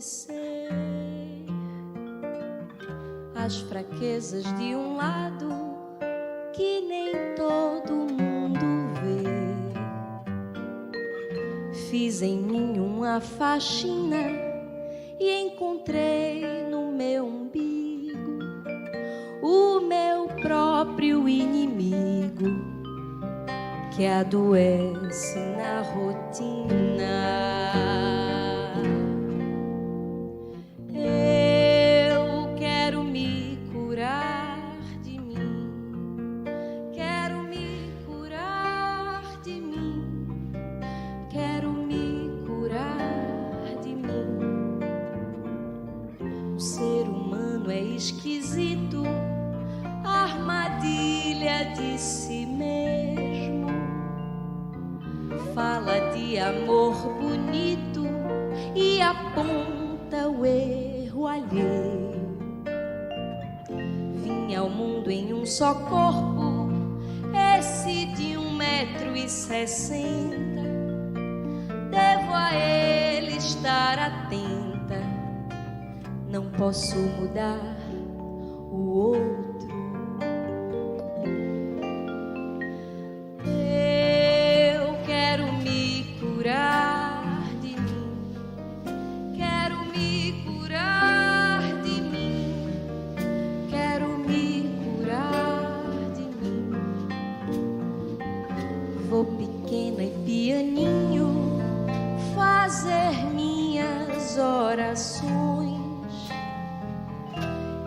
conhecer as fraquezas de um lado que nem todo mundo vê. Fiz em mim uma faxina e encontrei no meu umbigo o meu próprio inimigo que adoece na rotina. Eu quero me curar de mim, quero me curar de mim, quero me curar de mim. O ser humano é esquisito, armadilha de si mesmo. Fala de amor bonito e aponta o erro alheio. Vim ao mundo em um só corpo, esse de 1,60 m. Devo a ele estar atenta, não posso mudar o outro.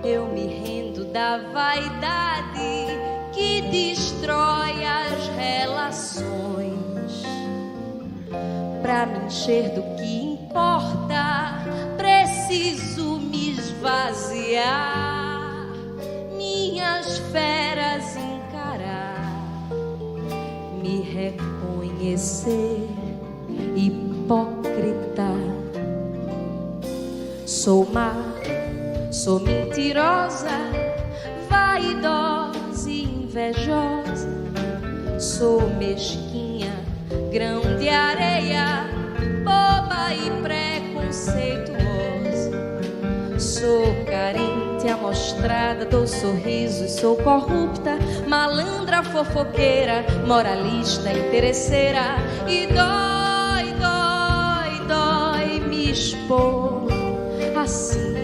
Eu me rendo da vaidade que destrói as relações. Pra me encher do que importa, preciso me esvaziar, minhas feras encarar, me reconhecer hipócrita. Sou má, sou mentirosa, vaidosa e invejosa. Sou mesquinha, grão de areia, boba e preconceituosa. Sou carente, amostrada, dou sorrisos, sou corrupta, malandra, fofoqueira, moralista, interesseira. E dói, dói, dói me expor assim.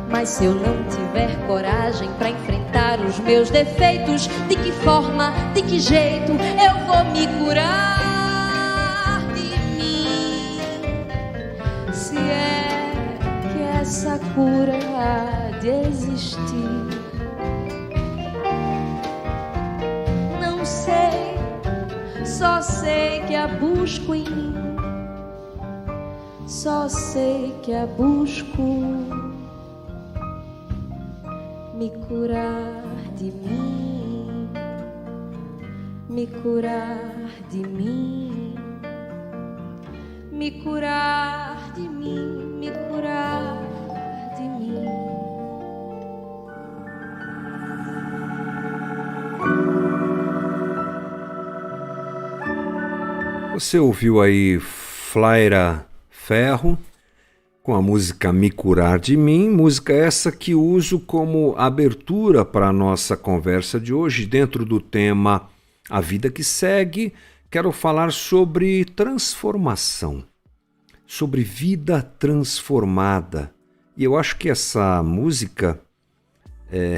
Mas se eu não tiver coragem pra enfrentar os meus defeitos, de que forma, de que jeito eu vou me curar de mim? Se é que essa cura há de existir, não sei, só sei que a busco em mim, só sei que a busco. Me curar de mim, me curar de mim, me curar de mim, me curar de mim. Você ouviu aí Flaira Ferro com a música Me Curar de Mim, música essa que uso como abertura para a nossa conversa de hoje. Dentro do tema A Vida que Segue, quero falar sobre transformação, sobre vida transformada. E eu acho que essa música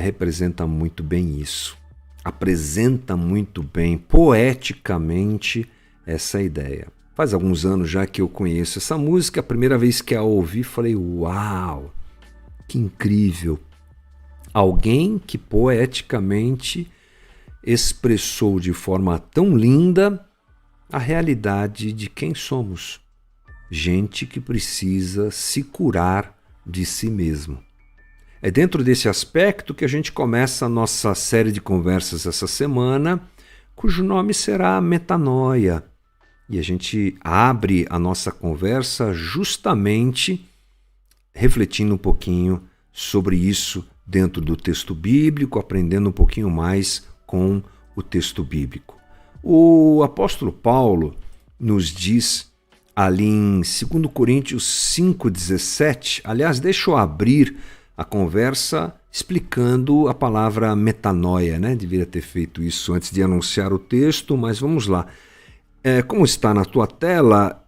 representa muito bem isso, apresenta muito bem, poeticamente, essa ideia. Faz alguns anos já que eu conheço essa música. A primeira vez que a ouvi, falei, uau, que incrível. Alguém que poeticamente expressou de forma tão linda a realidade de quem somos. Gente que precisa se curar de si mesmo. É dentro desse aspecto que a gente começa a nossa série de conversas essa semana, cujo nome será Metanoia. E a gente abre a nossa conversa justamente refletindo um pouquinho sobre isso dentro do texto bíblico, aprendendo um pouquinho mais com o texto bíblico. O apóstolo Paulo nos diz ali em 2 Coríntios 5,17, aliás, deixa eu abrir a conversa explicando a palavra metanoia, né? Deveria ter feito isso antes de anunciar o texto, mas vamos lá. Como está na tua tela,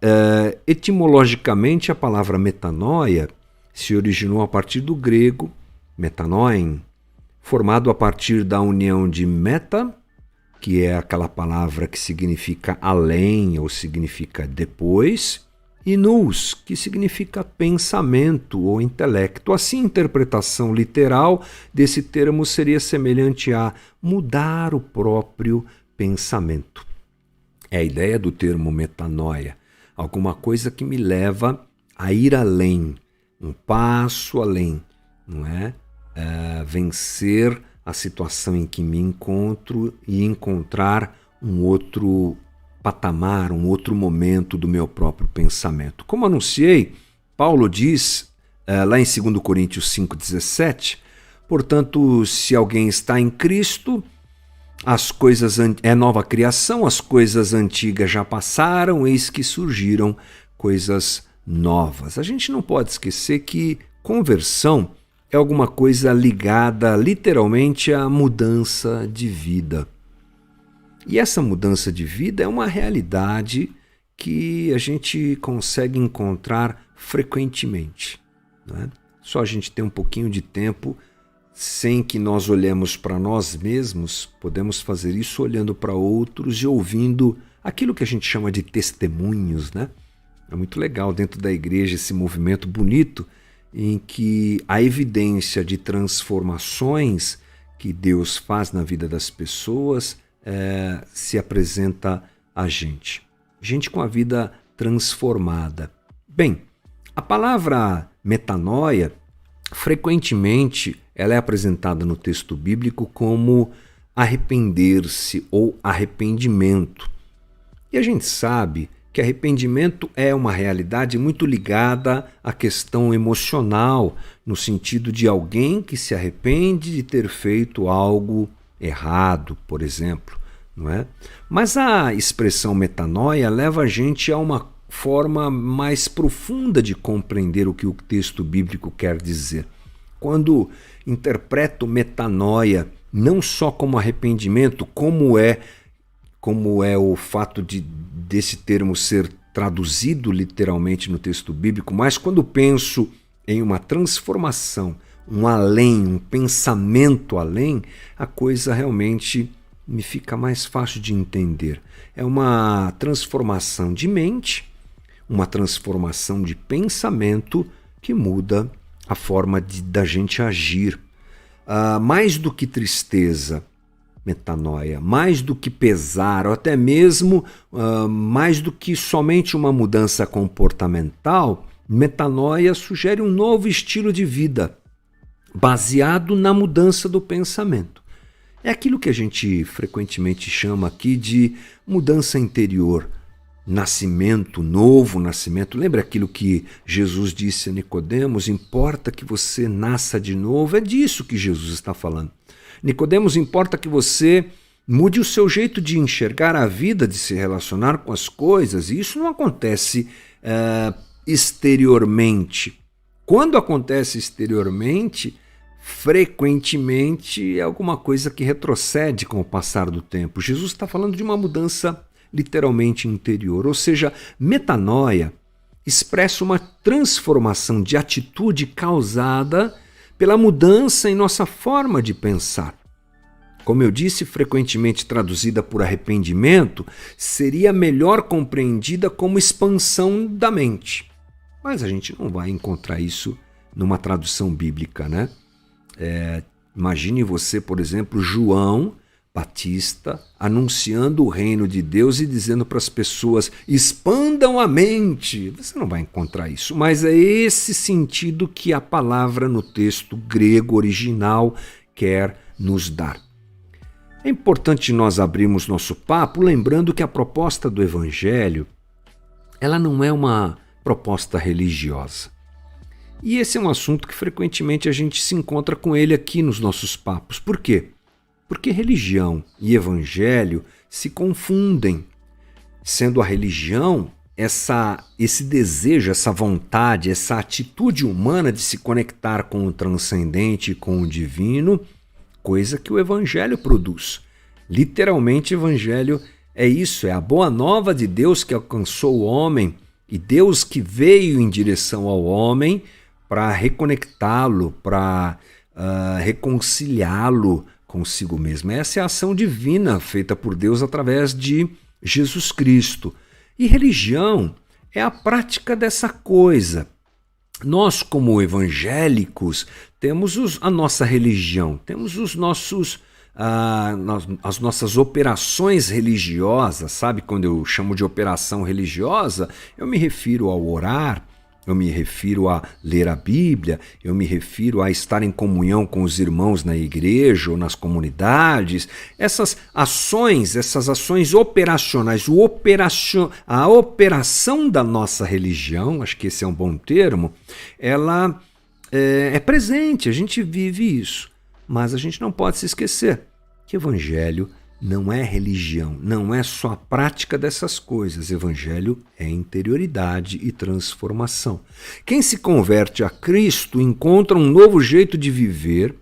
etimologicamente a palavra metanoia se originou a partir do grego metanoin, formado a partir da união de meta, que é aquela palavra que significa além ou significa depois, e nous, que significa pensamento ou intelecto. Assim, a interpretação literal desse termo seria semelhante a mudar o próprio pensamento. É a ideia do termo metanoia, alguma coisa que me leva a ir além, um passo além, não é? Vencer a situação em que me encontro e encontrar um outro patamar, um outro momento do meu próprio pensamento. Como anunciei, Paulo diz lá em 2 Coríntios 5,17, portanto, se alguém está em Cristo, as coisas é nova criação, as coisas antigas já passaram, eis que surgiram coisas novas. A gente não pode esquecer que conversão é alguma coisa ligada literalmente à mudança de vida. E essa mudança de vida é uma realidade que a gente consegue encontrar frequentemente, né? Só a gente tem um pouquinho de tempo, sem que nós olhemos para nós mesmos, podemos fazer isso olhando para outros e ouvindo aquilo que a gente chama de testemunhos, né? É muito legal dentro da igreja esse movimento bonito em que a evidência de transformações que Deus faz na vida das pessoas se apresenta a gente. Gente com a vida transformada. Bem, a palavra metanoia, frequentemente, ela é apresentada no texto bíblico como arrepender-se ou arrependimento. E a gente sabe que arrependimento é uma realidade muito ligada à questão emocional, no sentido de alguém que se arrepende de ter feito algo errado, por exemplo, não é? Mas a expressão metanoia leva a gente a uma forma mais profunda de compreender o que o texto bíblico quer dizer. Quando interpreto metanoia não só como arrependimento, como é o fato desse termo ser traduzido literalmente no texto bíblico, mas quando penso em uma transformação, um além, um pensamento além, a coisa realmente me fica mais fácil de entender. É uma transformação de mente, uma transformação de pensamento que muda a forma da gente agir. Mais do que tristeza, metanoia, mais do que pesar, ou até mesmo mais do que somente uma mudança comportamental, metanoia sugere um novo estilo de vida, baseado na mudança do pensamento. É aquilo que a gente frequentemente chama aqui de mudança interior, nascimento, novo nascimento. Lembra aquilo que Jesus disse a Nicodemos? Importa que você nasça de novo. É disso que Jesus está falando. Nicodemos, importa que você mude o seu jeito de enxergar a vida, de se relacionar com as coisas. E isso não acontece exteriormente. Quando acontece exteriormente, frequentemente é alguma coisa que retrocede com o passar do tempo. Jesus está falando de uma mudança literalmente interior, ou seja, metanoia expressa uma transformação de atitude causada pela mudança em nossa forma de pensar. Como eu disse, frequentemente traduzida por arrependimento, seria melhor compreendida como expansão da mente. Mas a gente não vai encontrar isso numa tradução bíblica, né? Imagine você, por exemplo, João Batista anunciando o reino de Deus e dizendo para as pessoas: expandam a mente. Você não vai encontrar isso, mas é esse sentido que a palavra no texto grego original quer nos dar. É importante nós abrirmos nosso papo lembrando que a proposta do Evangelho, ela não é uma proposta religiosa. E esse é um assunto que frequentemente a gente se encontra com ele aqui nos nossos papos. Por quê? Porque religião e evangelho se confundem, sendo a religião esse desejo, essa vontade, essa atitude humana de se conectar com o transcendente e com o divino, coisa que o evangelho produz. Literalmente, o evangelho é isso, é a boa nova de Deus que alcançou o homem e Deus que veio em direção ao homem para reconectá-lo, para reconciliá-lo consigo mesmo. Essa é a ação divina feita por Deus através de Jesus Cristo. E religião é a prática dessa coisa. Nós, como evangélicos, temos a nossa religião, temos os nossos, as nossas operações religiosas, sabe? Quando eu chamo de operação religiosa, eu me refiro ao orar, eu me refiro a ler a Bíblia, eu me refiro a estar em comunhão com os irmãos na igreja ou nas comunidades. Essas ações operacionais, a operação da nossa religião, acho que esse é um bom termo, ela é presente, a gente vive isso. Mas a gente não pode se esquecer que evangelho não é religião, não é só a prática dessas coisas. Evangelho é interioridade e transformação. Quem se converte a Cristo encontra um novo jeito de viver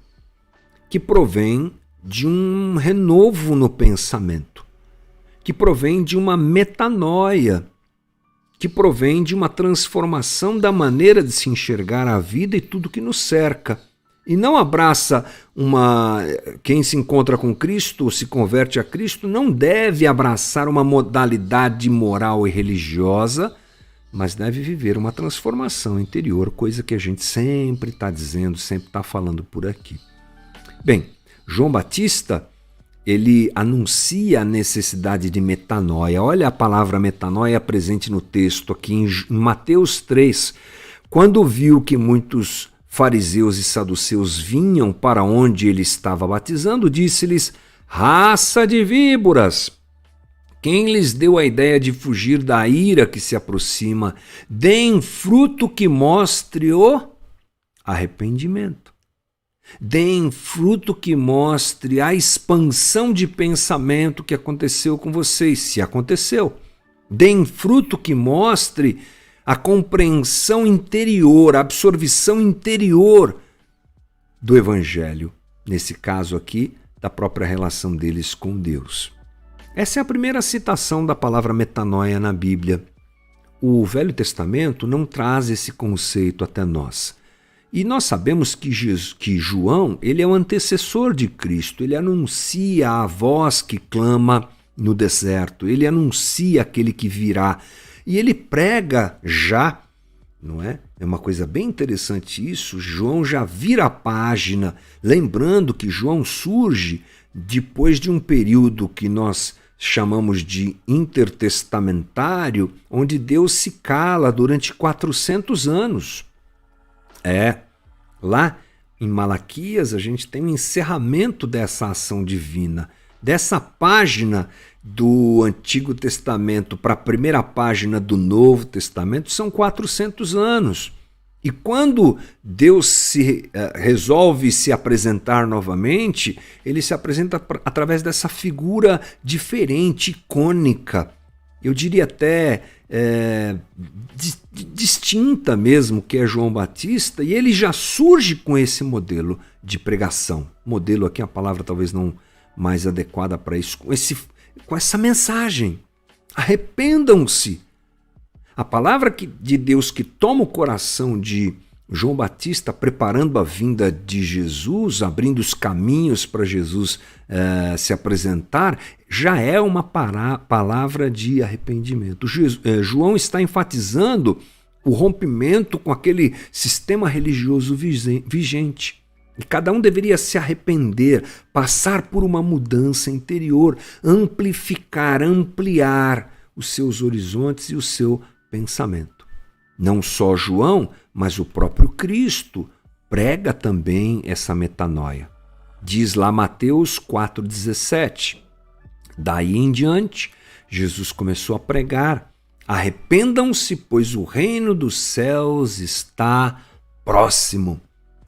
que provém de um renovo no pensamento, que provém de uma metanoia, que provém de uma transformação da maneira de se enxergar a vida e tudo que nos cerca. E não abraça quem se encontra com Cristo ou se converte a Cristo não deve abraçar uma modalidade moral e religiosa, mas deve viver uma transformação interior, coisa que a gente sempre está dizendo, sempre está falando por aqui. Bem, João Batista, ele anuncia a necessidade de metanoia. Olha a palavra metanoia presente no texto aqui em Mateus 3. Quando viu que muitos fariseus e saduceus vinham para onde ele estava batizando, disse-lhes: raça de víboras! Quem lhes deu a ideia de fugir da ira que se aproxima? Deem fruto que mostre o arrependimento. Deem fruto que mostre a expansão de pensamento que aconteceu com vocês, se aconteceu. Deem fruto que mostre a compreensão interior, a absorção interior do Evangelho, nesse caso aqui, da própria relação deles com Deus. Essa é a primeira citação da palavra metanoia na Bíblia. O Velho Testamento não traz esse conceito até nós. E nós sabemos que João, ele é o antecessor de Cristo, ele anuncia a voz que clama no deserto, ele anuncia aquele que virá. E ele prega já, não é? É uma coisa bem interessante isso. João já vira a página, lembrando que João surge depois de um período que nós chamamos de intertestamentário, onde Deus se cala durante 400 anos. Lá em Malaquias a gente tem o encerramento dessa ação divina, dessa página do Antigo Testamento para a primeira página do Testamento são 400 anos. E quando Deus resolve se apresentar novamente, ele se apresenta através dessa figura diferente, icônica, eu diria até distinta mesmo, que é João Batista, e ele já surge com esse modelo de pregação. Modelo aqui é a palavra talvez não mais adequada para isso, com essa mensagem: arrependam-se. A palavra de Deus que toma o coração de João Batista, preparando a vinda de Jesus, abrindo os caminhos para Jesus se apresentar, já é uma palavra de arrependimento. João está enfatizando o rompimento com aquele sistema religioso vigente. E cada um deveria se arrepender, passar por uma mudança interior, ampliar os seus horizontes e o seu pensamento. Não só João, mas o próprio Cristo prega também essa metanoia. Diz lá Mateus 4,17. Daí em diante, Jesus começou a pregar: arrependam-se, pois o reino dos céus está próximo.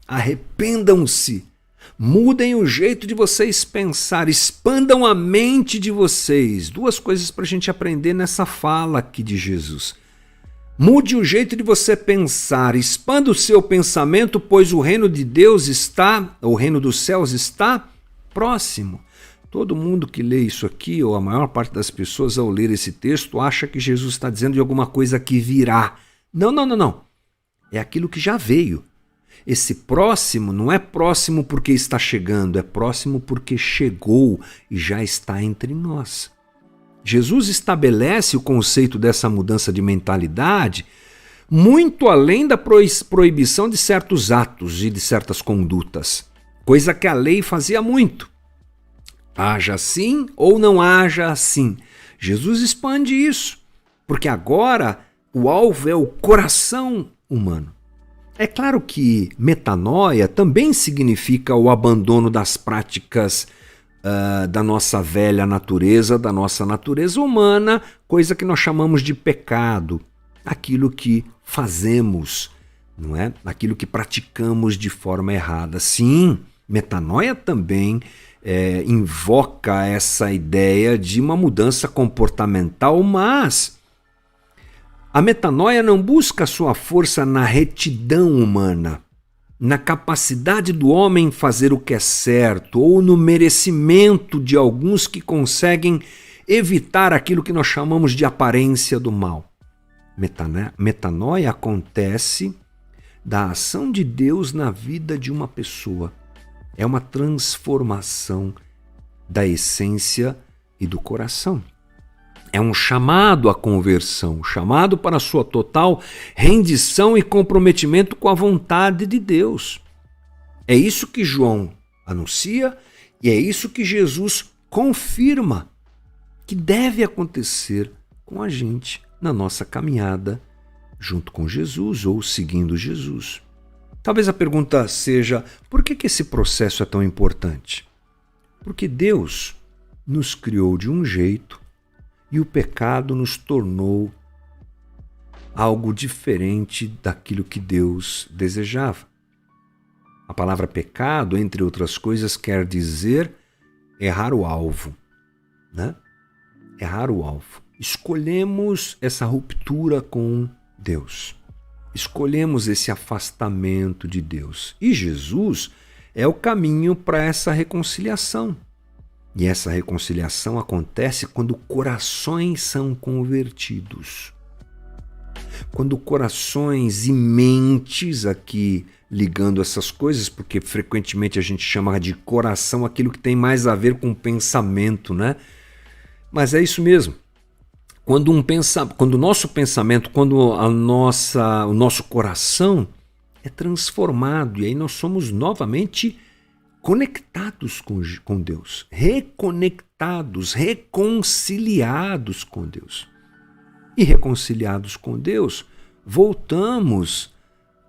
Arrependam-se. Mudem o jeito de vocês pensar, expandam a mente de vocês. Duas coisas para a gente aprender nessa fala aqui de Jesus. Mude o jeito de você pensar, expanda o seu pensamento, pois o reino de Deus está, o reino dos céus está próximo. Todo mundo que lê isso aqui, ou a maior parte das pessoas ao ler esse texto, acha que Jesus está dizendo de alguma coisa que virá. Não. É aquilo que já veio. Esse próximo não é próximo porque está chegando, é próximo porque chegou e já está entre nós. Jesus estabelece o conceito dessa mudança de mentalidade muito além da proibição de certos atos e de certas condutas, coisa que a lei fazia muito. Haja assim ou não haja assim. Jesus expande isso, porque agora o alvo é o coração humano. É claro que metanoia também significa o abandono das práticas da nossa velha natureza, da nossa natureza humana, coisa que nós chamamos de pecado, aquilo que fazemos, não é? Aquilo que praticamos de forma errada. Sim, metanoia também invoca essa ideia de uma mudança comportamental, mas a metanoia não busca sua força na retidão humana, na capacidade do homem fazer o que é certo ou no merecimento de alguns que conseguem evitar aquilo que nós chamamos de aparência do mal. Metanoia acontece da ação de Deus na vida de uma pessoa. É uma transformação da essência e do coração. É um chamado à conversão, chamado para a sua total rendição e comprometimento com a vontade de Deus. É isso que João anuncia e é isso que Jesus confirma que deve acontecer com a gente na nossa caminhada junto com Jesus ou seguindo Jesus. Talvez a pergunta seja, por que esse processo é tão importante? Porque Deus nos criou de um jeito e o pecado nos tornou algo diferente daquilo que Deus desejava. A palavra pecado, entre outras coisas, quer dizer errar o alvo, né? Errar o alvo. Escolhemos essa ruptura com Deus. Escolhemos esse afastamento de Deus. E Jesus é o caminho para essa reconciliação. E essa reconciliação acontece quando corações são convertidos. Quando corações e mentes, aqui ligando essas coisas, porque frequentemente a gente chama de coração aquilo que tem mais a ver com pensamento, né? Mas é isso mesmo. Quando o nosso pensamento, quando o nosso coração é transformado, e aí nós somos novamente conectados com Deus, reconectados, reconciliados com Deus. E reconciliados com Deus, voltamos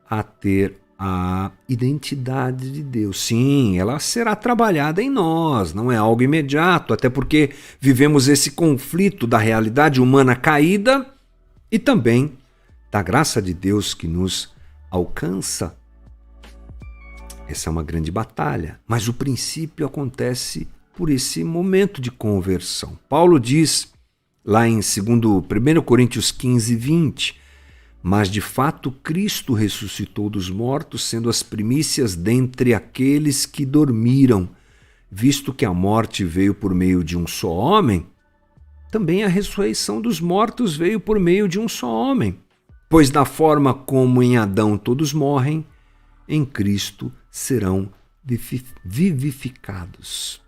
a ter a identidade de Deus. Sim, ela será trabalhada em nós, não é algo imediato, até porque vivemos esse conflito da realidade humana caída e também da graça de Deus que nos alcança. Essa é uma grande batalha, mas o princípio acontece por esse momento de conversão. Paulo diz lá em 1 Coríntios 15, 20, mas de fato Cristo ressuscitou dos mortos, sendo as primícias dentre aqueles que dormiram, visto que a morte veio por meio de um só homem, também a ressurreição dos mortos veio por meio de um só homem. Pois da forma como em Adão todos morrem, em Cristo serão vivificados.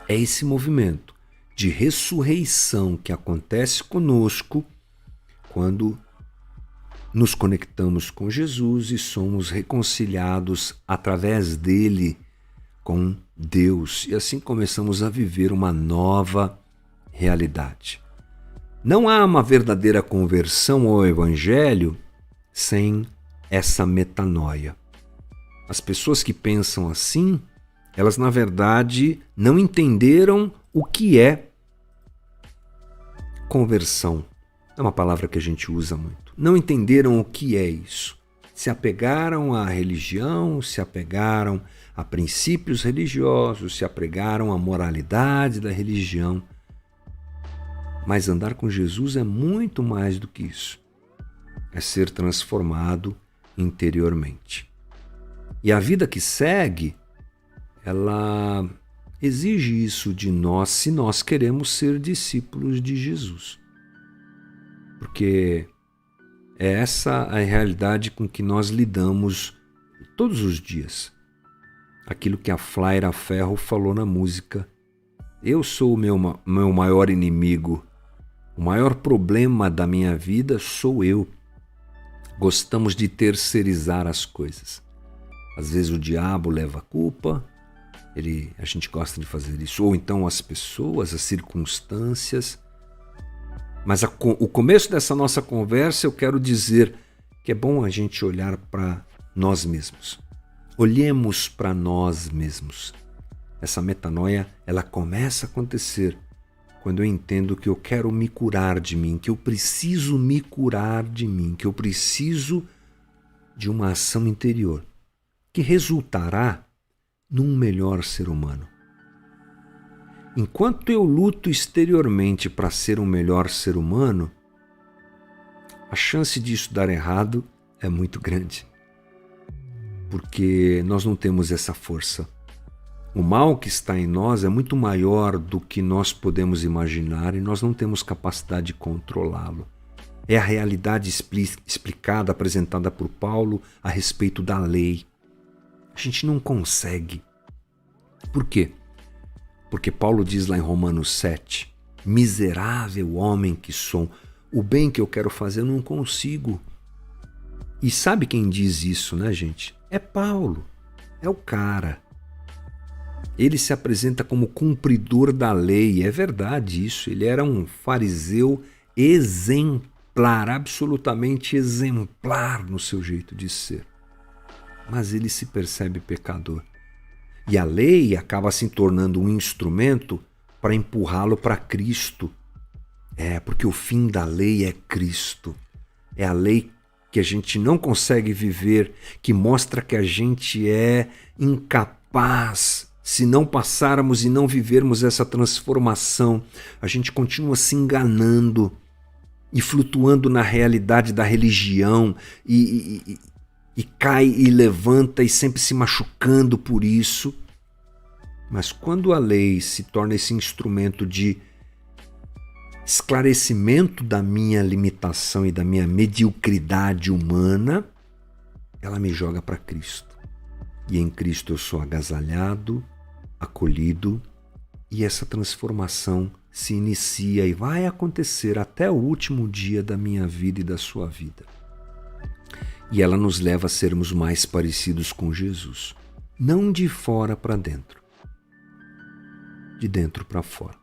É esse movimento de ressurreição que acontece conosco quando nos conectamos com Jesus e somos reconciliados através dele com Deus. E assim começamos a viver uma nova realidade. Não há uma verdadeira conversão ao Evangelho sem essa metanoia. As pessoas que pensam assim, elas na verdade não entenderam o que é conversão. É uma palavra que a gente usa muito. Não entenderam o que é isso. Se apegaram à religião, se apegaram a princípios religiosos, se apegaram à moralidade da religião. Mas andar com Jesus é muito mais do que isso. É ser transformado interiormente. E a vida que segue, ela exige isso de nós se nós queremos ser discípulos de Jesus. Porque é essa a realidade com que nós lidamos todos os dias. Aquilo que a Flaira Ferro falou na música. Eu sou o meu maior inimigo. O maior problema da minha vida sou eu. Gostamos de terceirizar as coisas. Às vezes o diabo leva a culpa, a gente gosta de fazer isso. Ou então as pessoas, as circunstâncias. Mas o começo dessa nossa conversa eu quero dizer que é bom a gente olhar para nós mesmos. Olhemos para nós mesmos. Essa metanoia, ela começa a acontecer quando eu entendo que eu quero me curar de mim, que eu preciso me curar de mim, que eu preciso de uma ação interior que resultará num melhor ser humano. Enquanto eu luto exteriormente para ser um melhor ser humano, a chance disso dar errado é muito grande, porque nós não temos essa força. O mal que está em nós é muito maior do que nós podemos imaginar e nós não temos capacidade de controlá-lo. É a realidade explicada, apresentada por Paulo a respeito da lei. A gente não consegue. Por quê? Porque Paulo diz lá em Romanos 7, miserável homem que sou, o bem que eu quero fazer eu não consigo. E sabe quem diz isso, né, gente? É Paulo, é o cara. Ele se apresenta como cumpridor da lei, é verdade isso, ele era um fariseu exemplar, absolutamente exemplar no seu jeito de ser. Mas ele se percebe pecador. E a lei acaba se tornando um instrumento para empurrá-lo para Cristo. Porque o fim da lei é Cristo. É a lei que a gente não consegue viver, que mostra que a gente é incapaz. Se não passarmos e não vivermos essa transformação, a gente continua se enganando e flutuando na realidade da religião e cai e levanta e sempre se machucando por isso. Mas quando a lei se torna esse instrumento de esclarecimento da minha limitação e da minha mediocridade humana, ela me joga para Cristo. E em Cristo eu sou agasalhado, acolhido, e essa transformação se inicia e vai acontecer até o último dia da minha vida e da sua vida. E ela nos leva a sermos mais parecidos com Jesus. Não de fora para dentro, de dentro para fora.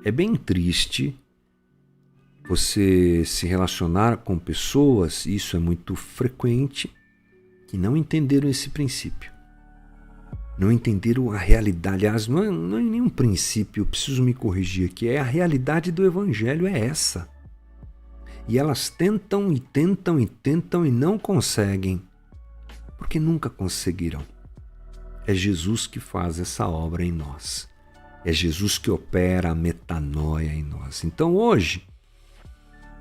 É bem triste você se relacionar com pessoas, isso é muito frequente, que não entenderam esse princípio. Não entenderam a realidade. Aliás, não é nenhum princípio, eu preciso me corrigir aqui. É a realidade do Evangelho, é essa. E elas tentam e tentam e tentam e não conseguem, porque nunca conseguirão. É Jesus que faz essa obra em nós. É Jesus que opera a metanoia em nós. Então hoje,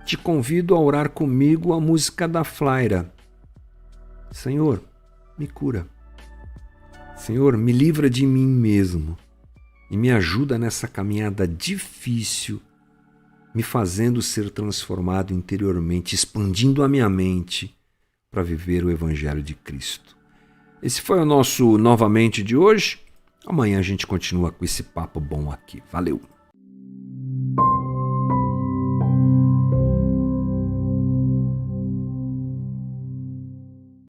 te convido a orar comigo a música da Flaira. Senhor, me cura. Senhor, me livra de mim mesmo e me ajuda nessa caminhada difícil, me fazendo ser transformado interiormente, expandindo a minha mente para viver o Evangelho de Cristo. Esse foi o nosso Novamente de hoje. Amanhã a gente continua com esse papo bom aqui. Valeu!